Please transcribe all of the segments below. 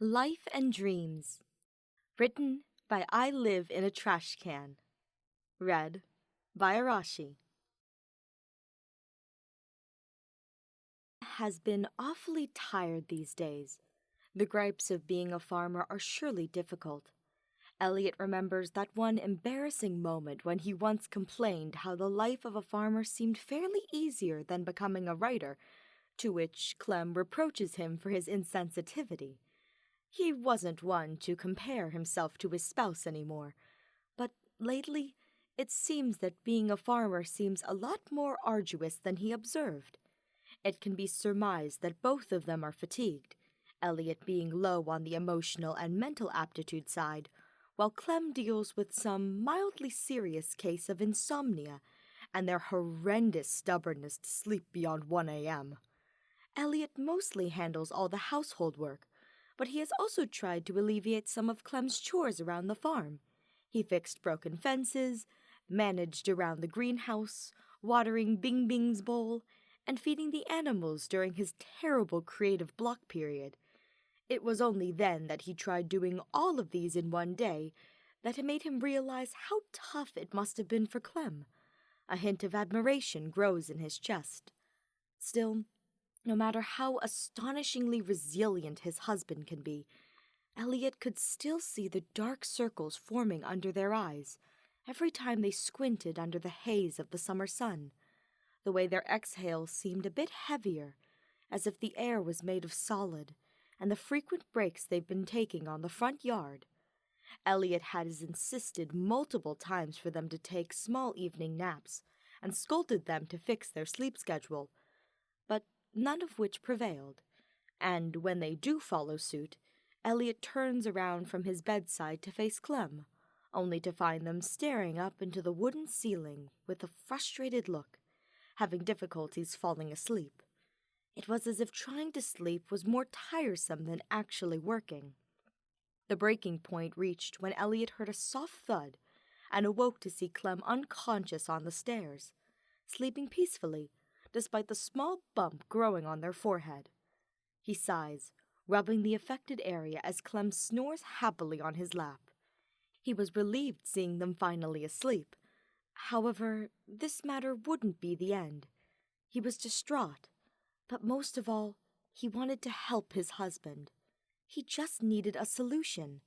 Life and Dreams. Written by I Live in a Trash Can. Read by Arashi. Has been awfully tired these days. The gripes of being a farmer are surely difficult. Elliott remembers that one embarrassing moment when he once complained how the life of a farmer seemed fairly easier than becoming a writer, to which Clem reproaches him for his insensitivity. He wasn't one to compare himself to his spouse anymore, but lately it seems that being a farmer seems a lot more arduous than he observed. It can be surmised that both of them are fatigued, Elliott being low on the emotional and mental aptitude side, while Clem deals with some mildly serious case of insomnia and their horrendous stubbornness to sleep beyond 1 a.m. Elliott mostly handles all the household work, but he has also tried to alleviate some of Clem's chores around the farm. He fixed broken fences, managed around the greenhouse, watering Bing Bing's bowl, and feeding the animals during his terrible creative block period. It was only then that he tried doing all of these in one day that it made him realize how tough it must have been for Clem. A hint of admiration grows in his chest. Still, no matter how astonishingly resilient his husband can be, Elliott could still see the dark circles forming under their eyes every time they squinted under the haze of the summer sun. The way their exhales seemed a bit heavier, as if the air was made of solid, and the frequent breaks they've been taking on the front yard. Elliott has insisted multiple times for them to take small evening naps, and scolded them to fix their sleep schedule, but none of which prevailed, and when they do follow suit, Elliott turns around from his bedside to face Clem, only to find them staring up into the wooden ceiling with a frustrated look, having difficulties falling asleep. It was as if trying to sleep was more tiresome than actually working. The breaking point reached when Elliott heard a soft thud and awoke to see Clem unconscious on the stairs, sleeping peacefully, despite the small bump growing on their forehead. He sighs, rubbing the affected area as Clem snores happily on his lap. He was relieved seeing them finally asleep. However, this matter wouldn't be the end. He was distraught, but most of all, he wanted to help his husband. He just needed a solution.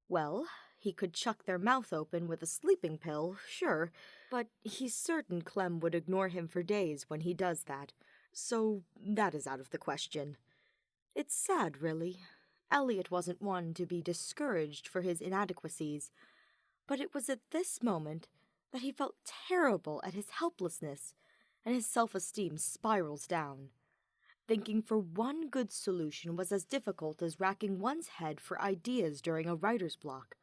Well, he could chuck their mouth open with a sleeping pill, sure, but he's certain Clem would ignore him for days when he does that, so that is out of the question. It's sad, really. Elliott wasn't one to be discouraged for his inadequacies, but it was at this moment that he felt terrible at his helplessness, and his self-esteem spirals down. Thinking for one good solution was as difficult as racking one's head for ideas during a writer's block.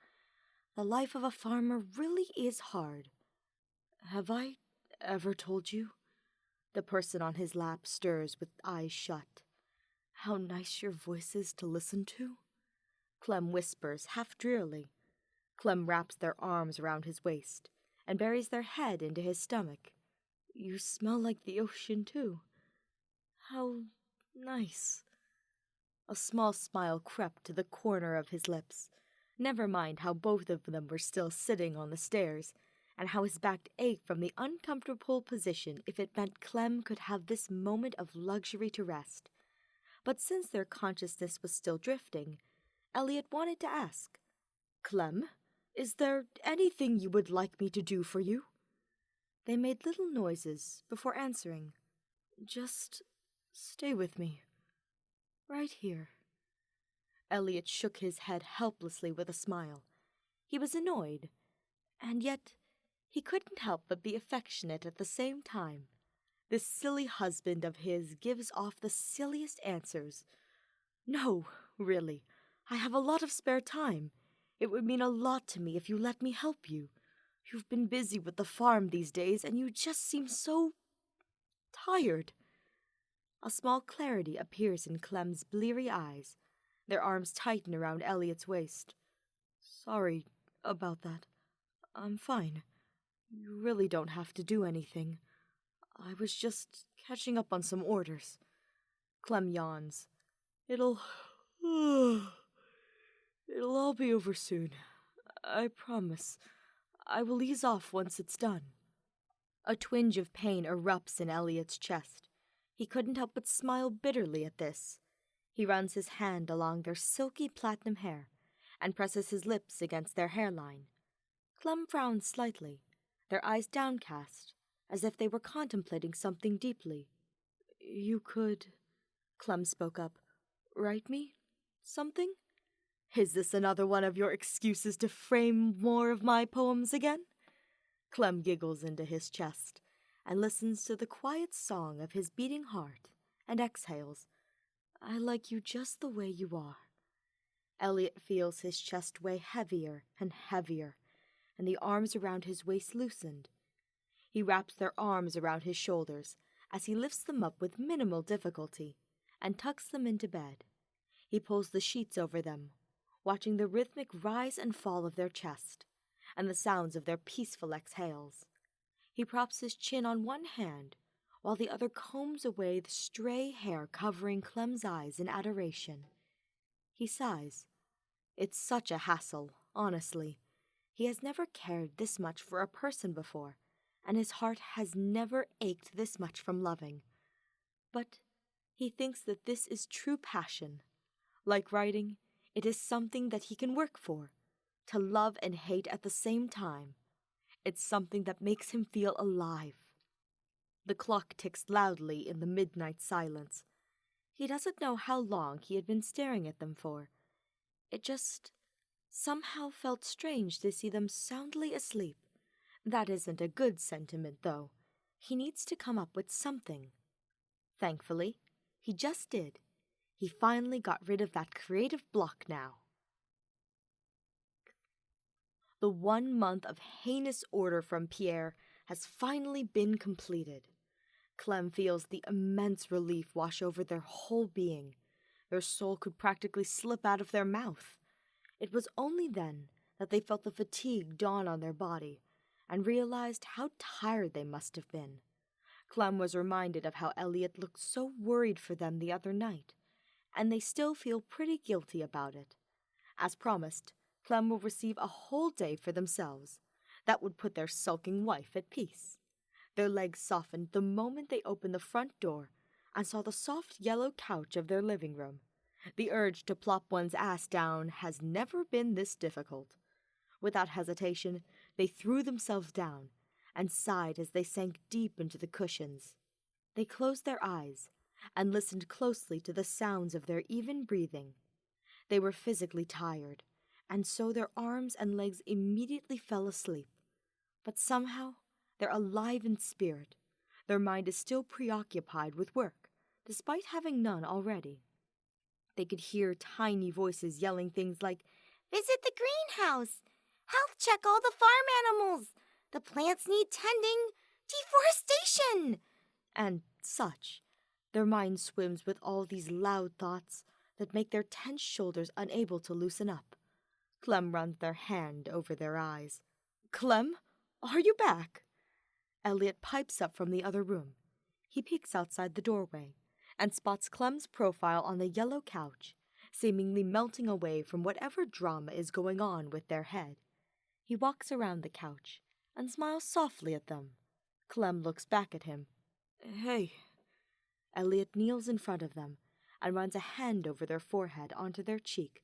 The life of a farmer really is hard. Have I ever told you? The person on his lap stirs with eyes shut. How nice your voice is to listen to? Clem whispers, half drearily. Clem wraps their arms around his waist and buries their head into his stomach. You smell like the ocean, too. How nice. A small smile crept to the corner of his lips. Never mind how both of them were still sitting on the stairs, and how his back ached from the uncomfortable position if it meant Clem could have this moment of luxury to rest. But since their consciousness was still drifting, Elliott wanted to ask, Clem, is there anything you would like me to do for you? They made little noises before answering. Just stay with me. Right here. Elliott shook his head helplessly with a smile. He was annoyed, and yet he couldn't help but be affectionate at the same time. This silly husband of his gives off the silliest answers. No, really, I have a lot of spare time. It would mean a lot to me if you let me help you. You've been busy with the farm these days, and you just seem so tired. A small clarity appears in Clem's bleary eyes. Their arms tighten around Elliott's waist. Sorry about that. I'm fine. You really don't have to do anything. I was just catching up on some orders. Clem yawns. It'll I'll be over soon. I promise. I will ease off once it's done. A twinge of pain erupts in Elliott's chest. He couldn't help but smile bitterly at this. He runs his hand along their silky platinum hair and presses his lips against their hairline. Clem frowns slightly, their eyes downcast, as if they were contemplating something deeply. You could, Clem spoke up, write me something? Is this another one of your excuses to frame more of my poems again? Clem giggles into his chest and listens to the quiet song of his beating heart and exhales, I like you just the way you are. Elliott feels his chest weigh heavier and heavier, and the arms around his waist loosened. He wraps their arms around his shoulders as he lifts them up with minimal difficulty and tucks them into bed. He pulls the sheets over them, watching the rhythmic rise and fall of their chest and the sounds of their peaceful exhales. He props his chin on one hand while the other combs away the stray hair covering Clem's eyes in adoration. He sighs. It's such a hassle, honestly. He has never cared this much for a person before, and his heart has never ached this much from loving. But he thinks that this is true passion. Like writing, it is something that he can work for, to love and hate at the same time. It's something that makes him feel alive. The clock ticks loudly in the midnight silence. He doesn't know how long he had been staring at them for. It just somehow felt strange to see them soundly asleep. That isn't a good sentiment, though. He needs to come up with something. Thankfully, he just did. He finally got rid of that creative block now. The 1 month of heinous order from Pierre has finally been completed. Clem feels the immense relief wash over their whole being. Their soul could practically slip out of their mouth. It was only then that they felt the fatigue dawn on their body and realized how tired they must have been. Clem was reminded of how Elliott looked so worried for them the other night, and they still feel pretty guilty about it. As promised, Clem will receive a whole day for themselves. That would put their sulking wife at peace. Their legs softened the moment they opened the front door and saw the soft yellow couch of their living room. The urge to plop one's ass down has never been this difficult. Without hesitation, they threw themselves down and sighed as they sank deep into the cushions. They closed their eyes and listened closely to the sounds of their even breathing. They were physically tired, and so their arms and legs immediately fell asleep. But somehow, they're alive in spirit. Their mind is still preoccupied with work, despite having none already. They could hear tiny voices yelling things like, "Visit the greenhouse! Health check all the farm animals! The plants need tending! Deforestation!" and such. Their mind swims with all these loud thoughts that make their tense shoulders unable to loosen up. Clem runs their hand over their eyes. "Clem, are you back?" Elliott pipes up from the other room. He peeks outside the doorway and spots Clem's profile on the yellow couch, seemingly melting away from whatever drama is going on with their head. He walks around the couch and smiles softly at them. Clem looks back at him. "Hey." Elliott kneels in front of them and runs a hand over their forehead onto their cheek.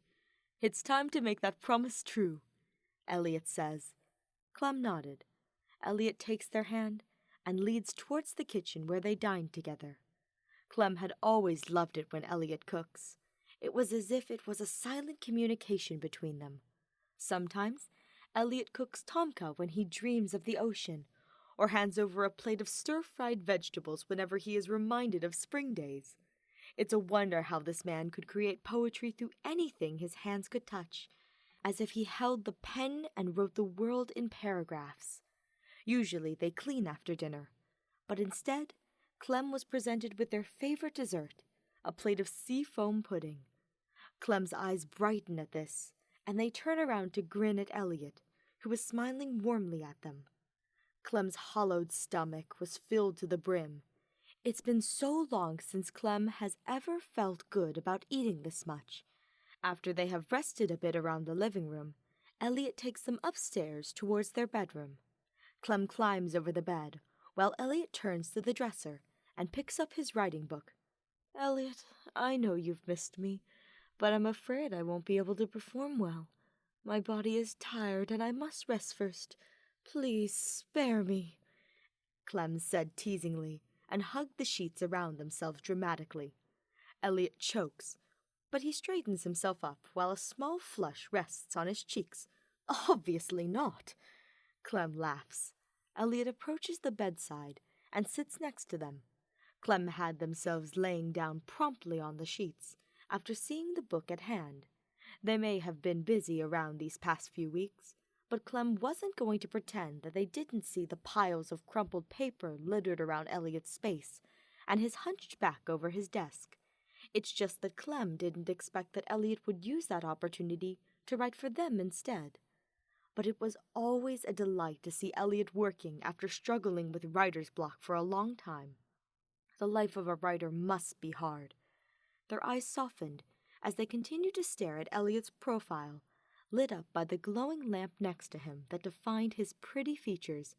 "It's time to make that promise true," Elliott says. Clem nodded. Elliott takes their hand and leads towards the kitchen where they dined together. Clem had always loved it when Elliott cooks. It was as if it was a silent communication between them. Sometimes, Elliott cooks tomka when he dreams of the ocean, or hands over a plate of stir-fried vegetables whenever he is reminded of spring days. It's a wonder how this man could create poetry through anything his hands could touch, as if he held the pen and wrote the world in paragraphs. Usually they clean after dinner, but instead, Clem was presented with their favorite dessert, a plate of sea-foam pudding. Clem's eyes brighten at this, and they turn around to grin at Elliott, who was smiling warmly at them. Clem's hollowed stomach was filled to the brim. It's been so long since Clem has ever felt good about eating this much, After they have rested a bit around the living room, Elliott takes them upstairs towards their bedroom. Clem climbs over the bed, while Elliott turns to the dresser and picks up his writing book. "Elliott, I know you've missed me, but I'm afraid I won't be able to perform well. My body is tired and I must rest first. Please spare me," Clem said teasingly, and hugged the sheets around themselves dramatically. Elliott chokes, but he straightens himself up while a small flush rests on his cheeks. "Obviously not." Clem laughs. Elliott approaches the bedside and sits next to them. Clem had themselves laying down promptly on the sheets after seeing the book at hand. They may have been busy around these past few weeks, but Clem wasn't going to pretend that they didn't see the piles of crumpled paper littered around Elliott's space and his hunched back over his desk. It's just that Clem didn't expect that Elliott would use that opportunity to write for them instead. But it was always a delight to see Elliott working after struggling with writer's block for a long time. The life of a writer must be hard. Their eyes softened as they continued to stare at Elliott's profile, lit up by the glowing lamp next to him that defined his pretty features.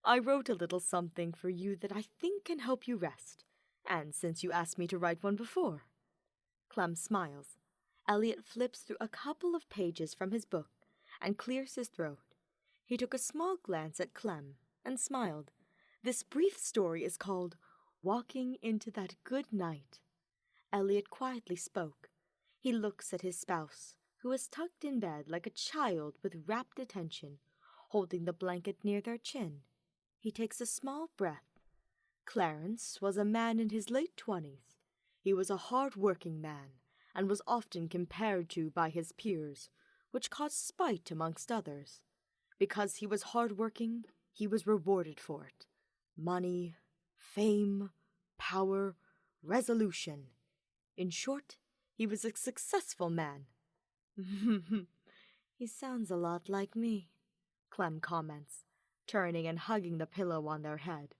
"I wrote a little something for you that I think can help you rest, and since you asked me to write one before." Clem smiles. Elliott flips through a couple of pages from his book and clears his throat. He took a small glance at Clem and smiled. This brief story is called "Walking into That Good Night." Elliott quietly spoke. He looks at his spouse, who is tucked in bed like a child with rapt attention, holding the blanket near their chin. He takes a small breath. Clarence was a man in his late 20s. He was a hard-working man, and was often compared to by his peers, which caused spite amongst others. Because he was hard-working, he was rewarded for it. Money, fame, power, resolution. In short, he was a successful man. "He sounds a lot like me," Clem comments, turning and hugging the pillow on their head.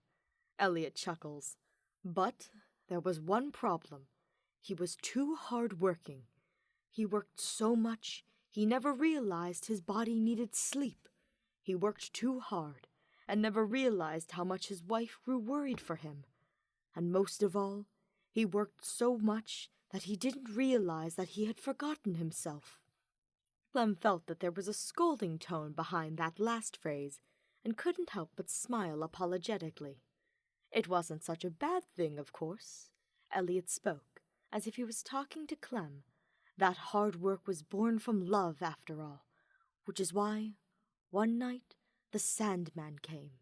Elliott chuckles. But there was one problem. He was too hard-working. He worked so much, he never realized his body needed sleep. He worked too hard, and never realized how much his wife grew worried for him. And most of all, he worked so much that he didn't realize that he had forgotten himself. Clem felt that there was a scolding tone behind that last phrase, and couldn't help but smile apologetically. It wasn't such a bad thing, of course. Elliott spoke, as if he was talking to Clem. That hard work was born from love, after all, which is why, one night, the Sandman came.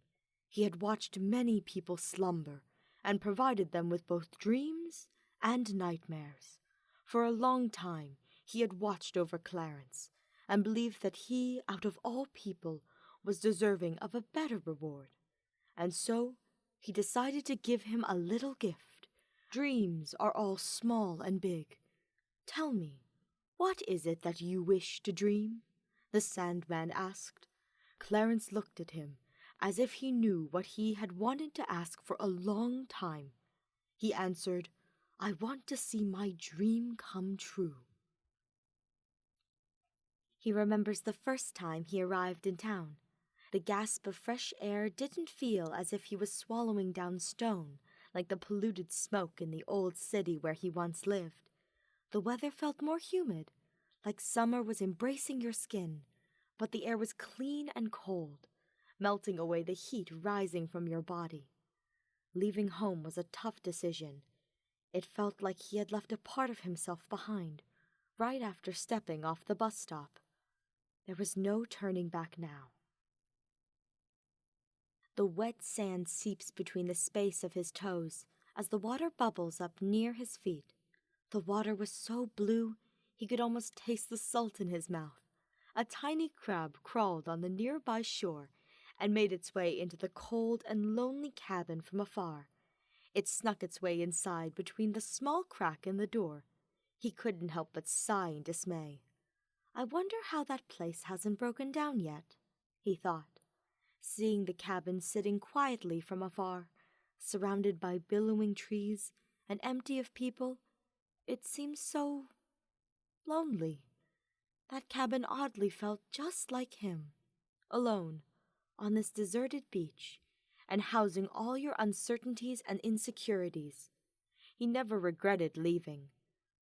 He had watched many people slumber, and provided them with both dreams and nightmares. For a long time, he had watched over Clarence, and believed that he, out of all people, was deserving of a better reward. And so, he decided to give him a little gift. Dreams are all small and big. "Tell me, what is it that you wish to dream?" the Sandman asked. Clarence looked at him, as if he knew what he had wanted to ask for a long time. He answered, "I want to see my dream come true." He remembers the first time he arrived in town. The gasp of fresh air didn't feel as if he was swallowing down stone, like the polluted smoke in the old city where he once lived. The weather felt more humid, like summer was embracing your skin, but the air was clean and cold, melting away the heat rising from your body. Leaving home was a tough decision. It felt like he had left a part of himself behind, right after stepping off the bus stop. There was no turning back now. The wet sand seeps between the space of his toes as the water bubbles up near his feet. The water was so blue he could almost taste the salt in his mouth. A tiny crab crawled on the nearby shore and made its way into the cold and lonely cabin from afar. It snuck its way inside between the small crack in the door. He couldn't help but sigh in dismay. "I wonder how that place hasn't broken down yet," he thought. Seeing the cabin sitting quietly from afar, surrounded by billowing trees and empty of people, it seemed so lonely. That cabin oddly felt just like him, alone, on this deserted beach, and housing all your uncertainties and insecurities. He never regretted leaving,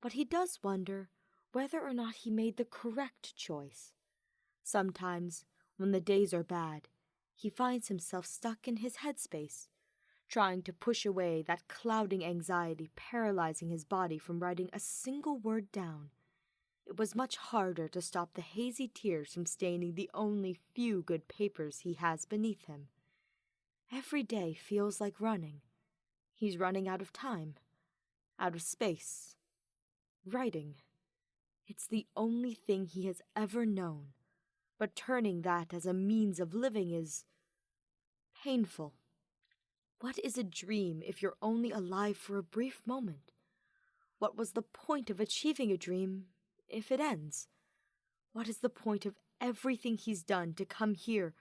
but he does wonder whether or not he made the correct choice. Sometimes, when the days are bad, he finds himself stuck in his headspace, trying to push away that clouding anxiety paralyzing his body from writing a single word down. It was much harder to stop the hazy tears from staining the only few good papers he has beneath him. Every day feels like running. He's running out of time, out of space. Writing. It's the only thing he has ever known, but turning that as a means of living is painful. What is a dream if you're only alive for a brief moment? What was the point of achieving a dream if it ends? What is the point of everything he's done to come here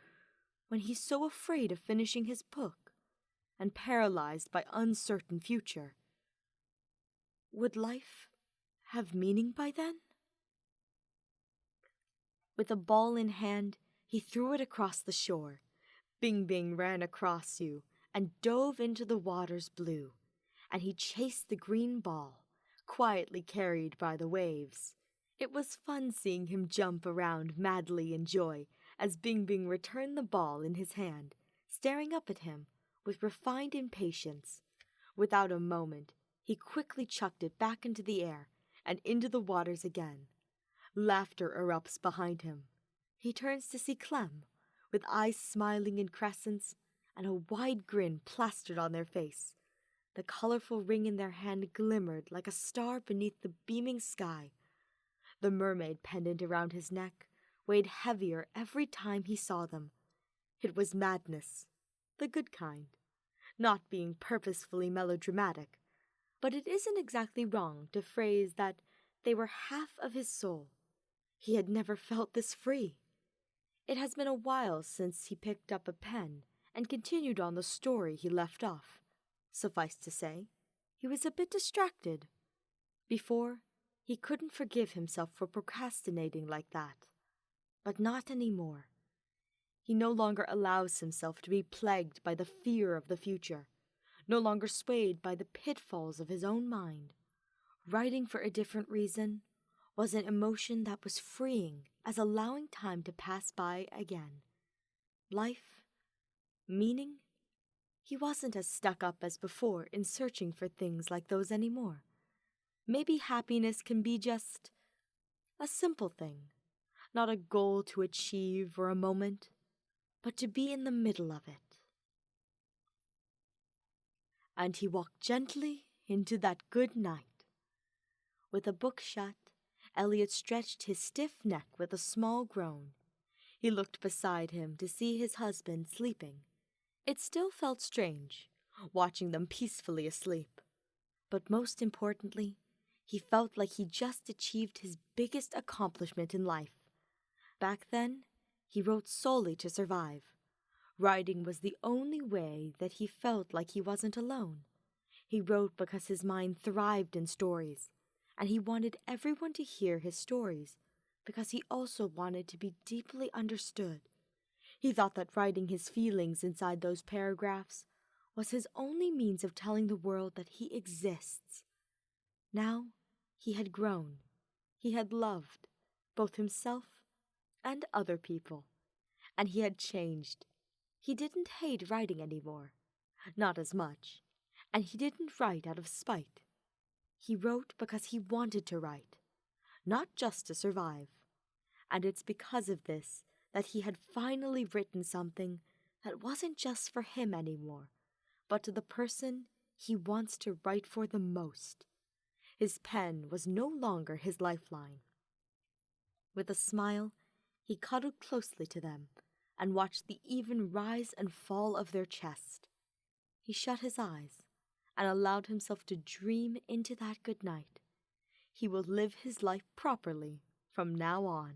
when he's so afraid of finishing his book and paralyzed by uncertain future? Would life have meaning by then? With a ball in hand, he threw it across the shore. Bing Bing ran across you and dove into the water's blue, and he chased the green ball, quietly carried by the waves. It was fun seeing him jump around madly in joy as Bing Bing returned the ball in his hand, staring up at him with refined impatience. Without a moment, he quickly chucked it back into the air and into the waters again. Laughter erupts behind him. He turns to see Clem, with eyes smiling in crescents and a wide grin plastered on their face. The colorful ring in their hand glimmered like a star beneath the beaming sky. The mermaid pendant around his neck weighed heavier every time he saw them. It was madness, the good kind, not being purposefully melodramatic, but it isn't exactly wrong to phrase that they were half of his soul. He had never felt this free. It has been a while since he picked up a pen and continued on the story he left off. Suffice to say, he was a bit distracted. Before, he couldn't forgive himself for procrastinating like that. But not anymore. He no longer allows himself to be plagued by the fear of the future, no longer swayed by the pitfalls of his own mind. Writing for a different reason was an emotion that was freeing as allowing time to pass by again. Life, meaning, he wasn't as stuck up as before in searching for things like those anymore. Maybe happiness can be just a simple thing, not a goal to achieve or a moment, but to be in the middle of it. And he walked gently into that good night. With a book shut, Elliott stretched his stiff neck with a small groan. He looked beside him to see his husband sleeping. It still felt strange, watching them peacefully asleep. But most importantly, he felt like he just achieved his biggest accomplishment in life. Back then, he wrote solely to survive. Writing was the only way that he felt like he wasn't alone. He wrote because his mind thrived in stories, and he wanted everyone to hear his stories because he also wanted to be deeply understood. He thought that writing his feelings inside those paragraphs was his only means of telling the world that he exists. Now, he had grown. He had loved, both himself and other people. And he had changed. He didn't hate writing anymore. Not as much. And he didn't write out of spite. He wrote because he wanted to write, not just to survive. And it's because of this that he had finally written something that wasn't just for him anymore, but to the person he wants to write for the most. His pen was no longer his lifeline. With a smile, he cuddled closely to them and watched the even rise and fall of their chest. He shut his eyes and allowed himself to dream into that good night. He will live his life properly from now on.